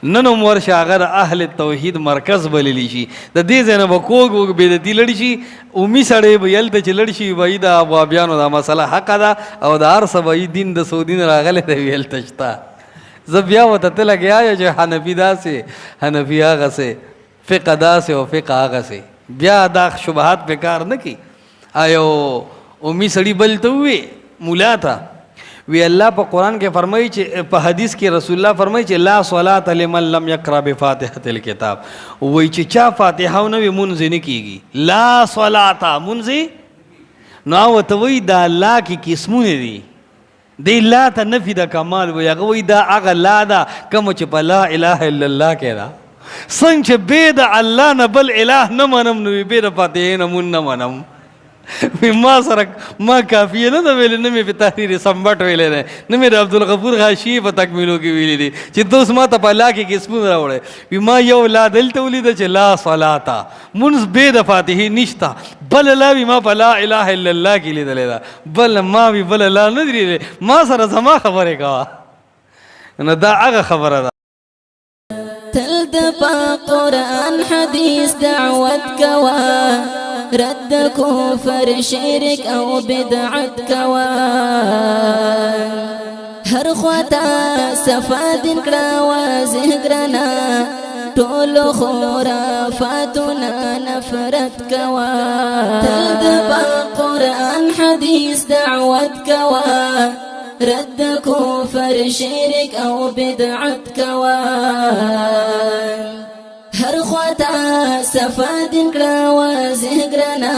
نن هم ورشه هغه د اهل توحید مرکز بللی شي د دې ځای نه به کوږ وږ بدعتي لړ شي اومي سړی به هلته چې لړ شي وایي د ابوابیانو دا مسله حقه ده او د هر څه وایي دین د سعودي نه راغلی دی وي هلته شته. زه بیا ورته ته لګیا یم چې حنفي داسې حنفي هغسې فقه داسې او فقه هغسې بیا دا شبهات پې کار نه کوي. ایو اومي سړي بل ته ووې مولا ته وی الله په قرآن کې فرمایي چې په حدیث کې رسول الله فرمایي چې لا صلاة لمن لم یقرأ بفاتحة الکتاب وایي چې چا فاتحه ونه وي مونځ نه کېږي. لا صلاة مونځ نو ورته وایي دا الله کې قسمونه دي دی لا ته نفي د کمال وایي هغه وایي دا هغه لا ده کومه چې په لا اله الا الله کې ده. څنګه چې بې د الله نه بل اله نه منم نو بې د فاتحې نه مونځ نه منم. ما سره ما کافیه نه ده ویلې نه مې په تحریر سمبټ ویلی دی نه مې د عبدالغفور غاشي په تکمیلو کې ویلي دي چې ته اوس ما ته په الله کې قسمونه راوړی وي ما یو لا دلته ولیده چې لا صلاته مونځ بې د فاتحې نشته بله لا وي ما په لا اله الا الله کې لیدلی ده بل ما وي بله لا نه دی لیدلی ما سره زما خبرې کوه نو دا هغه خبره ده. تل د قرآن حدیث دعوت کوا رد کفر شرک او بدعت کوا هر خواتا صفا دین کړه واضح ګرنا ټول خرافاتنا نفرت کوا تل د قرآن حدیث دعوت کوا رد کفر شرک او بدعت کوا هر خواتا صفا دین کړه واضح ګرنا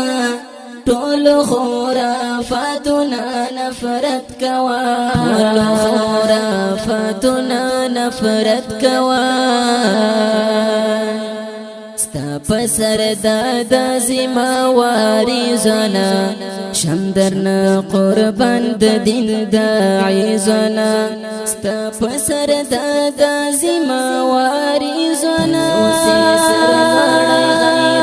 ټول خرافاتنا نفرت کوا ټول خرافاتنا نفرت کوا ستا پسر دادا زما واریزانا شمدرنا قربان د دین داعیزانا ستا پسر دادا زما واریزانا